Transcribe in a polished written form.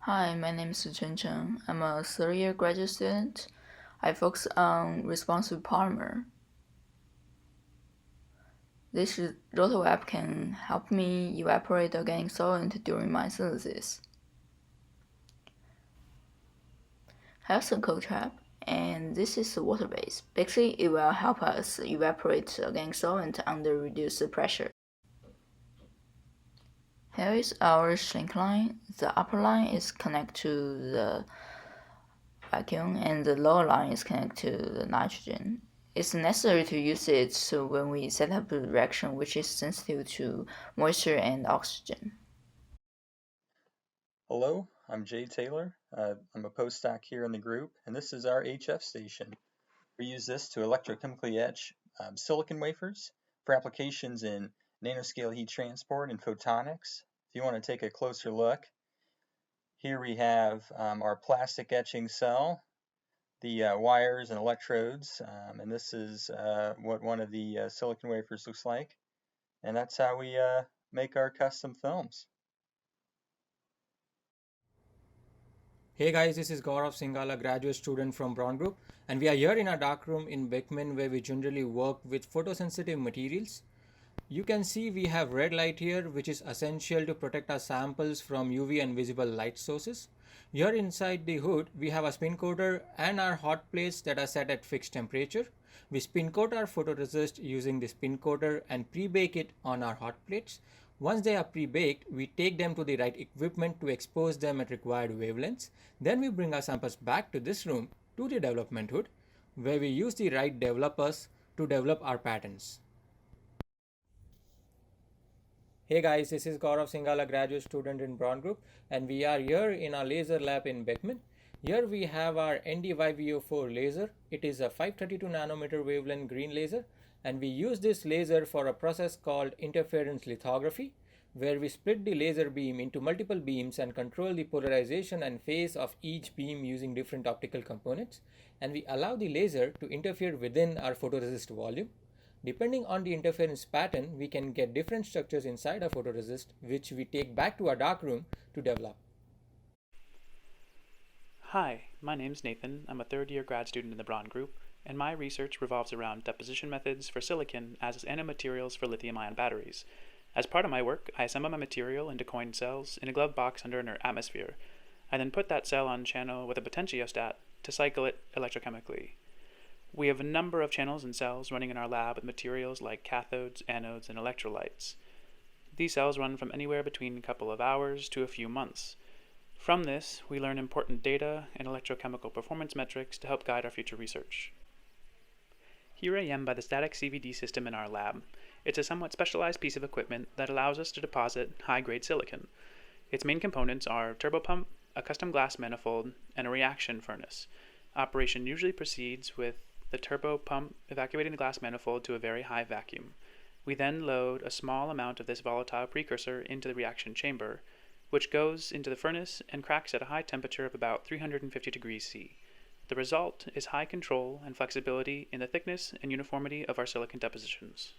Hi, my name is Chen Chen. I'm a third-year graduate student. I focus on responsive polymer. This rotoweb can help me evaporate organic solvent during my synthesis. Here's a code trap, and this is water-based. Basically, it will help us evaporate organic solvent under reduced pressure. Here is our shrink line. The upper line is connected to the vacuum and the lower line is connected to the nitrogen. It's necessary to use it when we set up a reaction which is sensitive to moisture and oxygen. Hello, I'm Jay Taylor. I'm a postdoc here in the group, and this is our HF station. We use this to electrochemically etch silicon wafers for applications in nanoscale heat transport and photonics. If you want to take a closer look, here we have our plastic etching cell, the wires and electrodes, and this is what one of the silicon wafers looks like. And that's how we make our custom films. Hey guys, this is Gaurav Singhal, a graduate student from Braun Group, and we are here in a darkroom in Beckman where we generally work with photosensitive materials. You can see we have red light here, which is essential to protect our samples from UV and visible light sources. Here inside the hood, we have a spin coater and our hot plates that are set at fixed temperature. We spin coat our photoresist using the spin coater and pre-bake it on our hot plates. Once they are pre-baked, we take them to the right equipment to expose them at required wavelengths. Then we bring our samples back to this room to the development hood, where we use the right developers to develop our patterns. Hey guys, this is Gaurav Singhal, a graduate student in Braun Group, and we are here in our laser lab in Beckman. Here we have our NDYVO4 laser. It is a 532 nanometer wavelength green laser, and we use this laser for a process called interference lithography, where we split the laser beam into multiple beams and control the polarization and phase of each beam using different optical components, and we allow the laser to interfere within our photoresist volume. Depending on the interference pattern, we can get different structures inside a photoresist, which we take back to our darkroom to develop. Hi, my name's Nathan. I'm a third-year grad student in the Braun Group, and my research revolves around deposition methods for silicon as nanomaterials for lithium-ion batteries. As part of my work, I assemble my material into coin cells in a glove box under an atmosphere. I then put that cell on channel with a potentiostat to cycle it electrochemically. We have a number of channels and cells running in our lab with materials like cathodes, anodes, and electrolytes. These cells run from anywhere between a couple of hours to a few months. From this, we learn important data and electrochemical performance metrics to help guide our future research. Here I am by the static CVD system in our lab. It's a somewhat specialized piece of equipment that allows us to deposit high-grade silicon. Its main components are a turbopump, a custom glass manifold, and a reaction furnace. Operation usually proceeds with the turbo pump evacuating the glass manifold to a very high vacuum. We then load a small amount of this volatile precursor into the reaction chamber, which goes into the furnace and cracks at a high temperature of about 350 degrees C. The result is high control and flexibility in the thickness and uniformity of our silicon depositions.